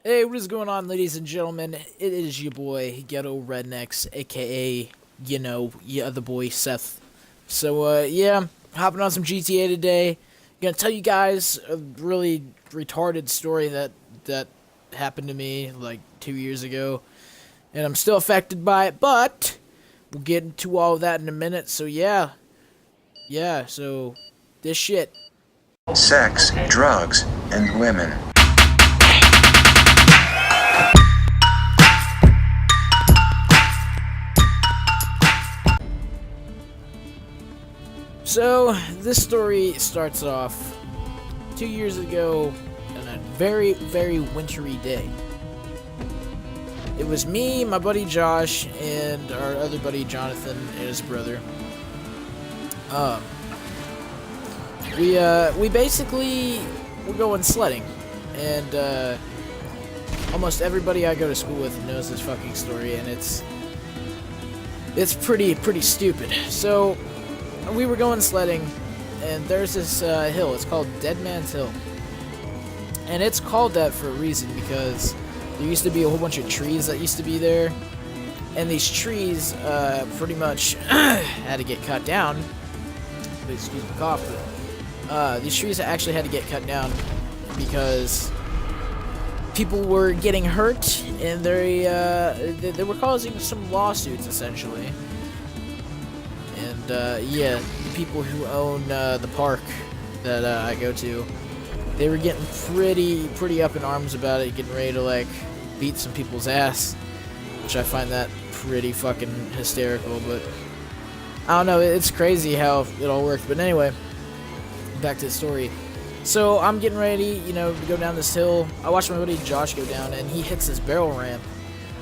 Hey, what is going on, ladies and gentlemen? It is your boy, Ghetto Rednecks, aka, your other boy, Seth. So, hopping on some GTA today. Gonna tell you guys a really retarded story that happened to me like 2 years ago, and I'm still affected by it, but we'll get into all of that in a minute. So this shit. Sex, drugs, and women. So, this story starts off 2 years ago on a very, very wintry day. It was me, my buddy Josh, and our other buddy Jonathan and his brother. We basically were going sledding, and almost everybody I go to school with knows this fucking story, and it's pretty stupid. So, we were going sledding, and there's this hill. It's called Dead Man's Hill. And it's called that for a reason, because there used to be a whole bunch of trees that used to be there. And these trees pretty much had to get cut down. Excuse my cough, but these trees actually had to get cut down because people were getting hurt, and they were causing some lawsuits, essentially. And the people who own the park that I go to, they were getting pretty up in arms about it, getting ready to like beat some people's ass, which I find that pretty fucking hysterical. But I don't know, it's crazy how it all worked. But anyway, back to the story. So I'm getting ready, to go down this hill. I watched my buddy Josh go down, and he hits this barrel ramp.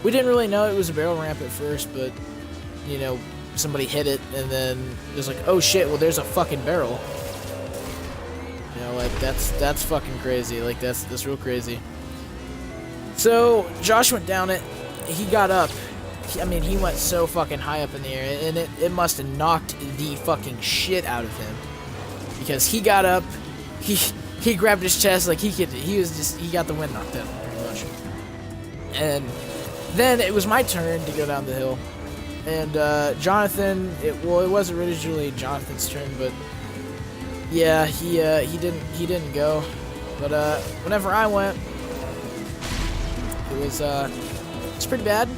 We didn't really know it was a barrel ramp at first, but somebody hit it, and then it was like, oh shit, well there's a fucking barrel. That's fucking crazy. Like, that's real crazy. So Josh went down it. He got up. He went so fucking high up in the air, and it must have knocked the fucking shit out of him, because he got up, he grabbed his chest like he got the wind knocked out of him pretty much. And then it was my turn to go down the hill. And Jonathan, it was originally Jonathan's turn, but yeah, he didn't go. But whenever I went, it's pretty bad.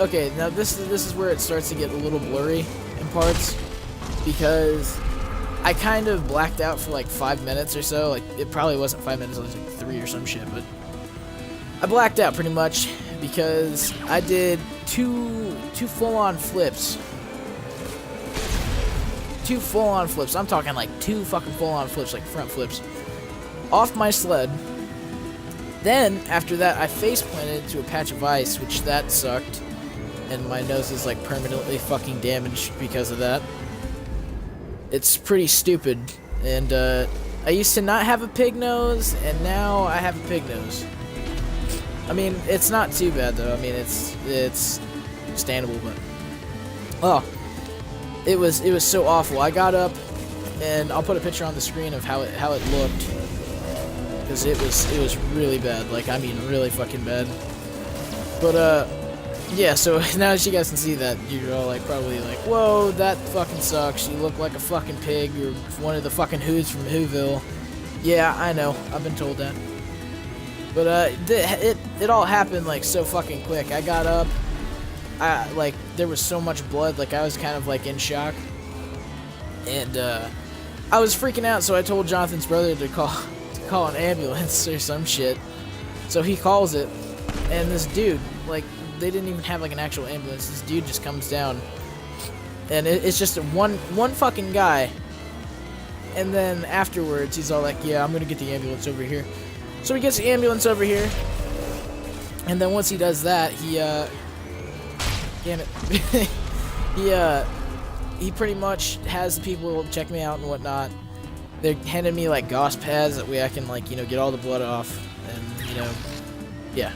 Okay, now this is where it starts to get a little blurry in parts, because I kind of blacked out for like 5 minutes or so. Like, it probably wasn't 5 minutes, it was like 3 or some shit, but I blacked out pretty much because I did two full-on flips. Two full-on flips. I'm talking like two fucking full-on flips, like front flips, off my sled. Then, after that, I face-planted into a patch of ice, which that sucked. And my nose is like permanently fucking damaged because of that. It's pretty stupid. And I used to not have a pig nose, and now I have a pig nose. It's not too bad though. It's understandable, but it was so awful. I got up, and I'll put a picture on the screen of how it looked, because it was really bad. Like, really fucking bad. But yeah. So now that you guys can see that, you're all like probably like, whoa, that fucking sucks. You look like a fucking pig. You're one of the fucking Who's from Whoville. Yeah, I know. I've been told that. But it all happened like so fucking quick. I got up, there was so much blood, like I was kind of like in shock, and I was freaking out. So I told Jonathan's brother to call an ambulance or some shit. So he calls it, and this dude, like, they didn't even have like an actual ambulance. This dude just comes down, and it's just one fucking guy. And then afterwards, he's all like, yeah, I'm gonna get the ambulance over here. So he gets the ambulance over here, and then once he does that, damn it, he pretty much has the people check me out and whatnot. They're handing me like gauze pads, that way I can like, get all the blood off, and yeah.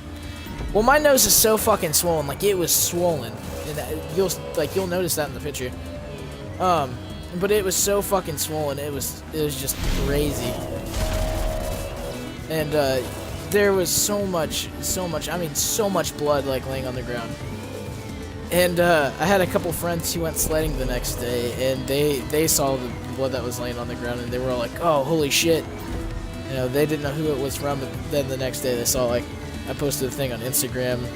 Well, my nose is so fucking swollen, like it was swollen, and you'll notice that in the picture. But it was so fucking swollen, it was just crazy. And there was so much, I mean, so much blood, like, laying on the ground. And, I had a couple friends who went sledding the next day, and they saw the blood that was laying on the ground, and they were all like, oh, holy shit. You know, they didn't know who it was from, but then the next day they saw, like, I posted a thing on Instagram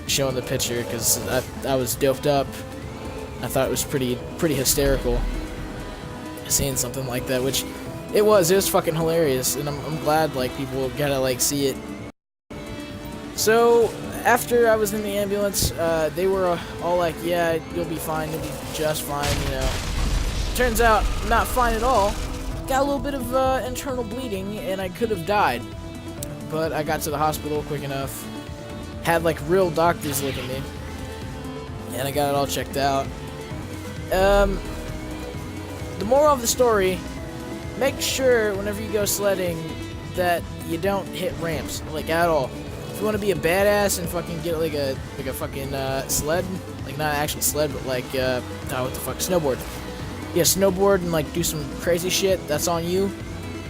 showing the picture, because I was doped up. I thought it was pretty hysterical seeing something like that, which it was fucking hilarious, and I'm glad, like, people gotta, like, see it. So, after I was in the ambulance, they were all like, yeah, you'll be fine, you'll be just fine, you know. Turns out, not fine at all. Got a little bit of internal bleeding, and I could have died. But I got to the hospital quick enough. Had, like, real doctors look at me. And I got it all checked out. The moral of the story, make sure whenever you go sledding that you don't hit ramps, like, at all. If you want to be a badass and fucking get like a fucking sled, like not an actual sled, but like what the fuck, snowboard. Yeah, snowboard and like do some crazy shit. That's on you.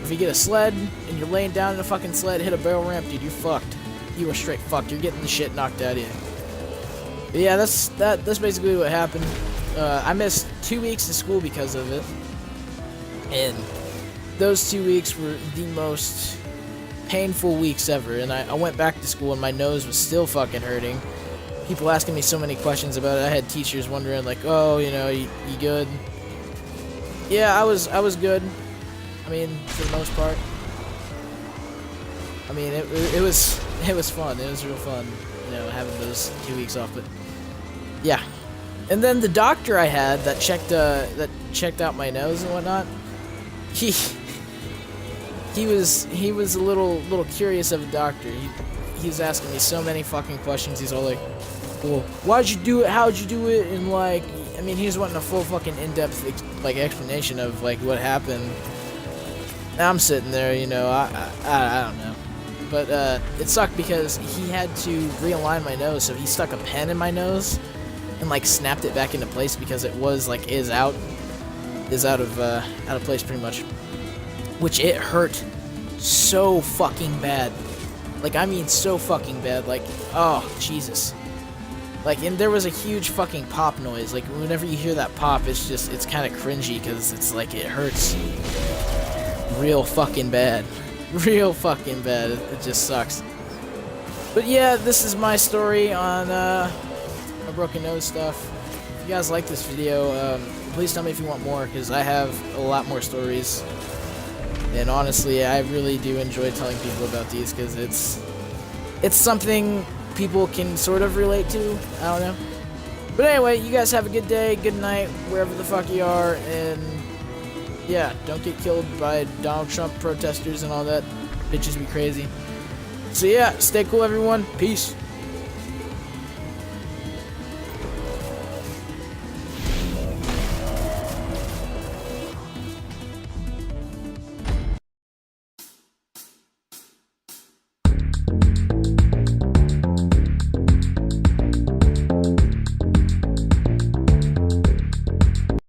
If you get a sled and you're laying down in a fucking sled, hit a barrel ramp, dude, you're fucked. You are straight fucked. You're getting the shit knocked out of you. But yeah, that's basically what happened. I missed 2 weeks of school because of it, and those 2 weeks were the most painful weeks ever. And I went back to school and my nose was still fucking hurting. People asking me so many questions about it. I had teachers wondering like, oh, you know, you good? Yeah, I was good. I mean, for the most part. I mean, it was fun. It was real fun, you know, having those 2 weeks off. But yeah, and then the doctor I had that checked out my nose and whatnot, he was a little curious of a doctor. He was asking me so many fucking questions. He's all like, well, why'd you do it? How'd you do it? And like, I mean, he was wanting a full fucking in-depth like explanation of like what happened. Now I'm sitting there, you know, I don't know. But it sucked because he had to realign my nose, so he stuck a pen in my nose and like snapped it back into place because it was like out of place pretty much. Which it hurt so fucking bad. Like, I mean so fucking bad. Like, oh, Jesus. Like, and there was a huge fucking pop noise. Like, whenever you hear that pop, it's kind of cringy because it's like, it hurts real fucking bad. Real fucking bad. It just sucks. But yeah, this is my story on my broken nose stuff. If you guys like this video, please tell me if you want more, because I have a lot more stories. And honestly, I really do enjoy telling people about these, because it's something people can sort of relate to. I don't know. But anyway, you guys have a good day, good night, wherever the fuck you are, and yeah, don't get killed by Donald Trump protesters and all that. Bitches be crazy. So yeah, stay cool everyone. Peace.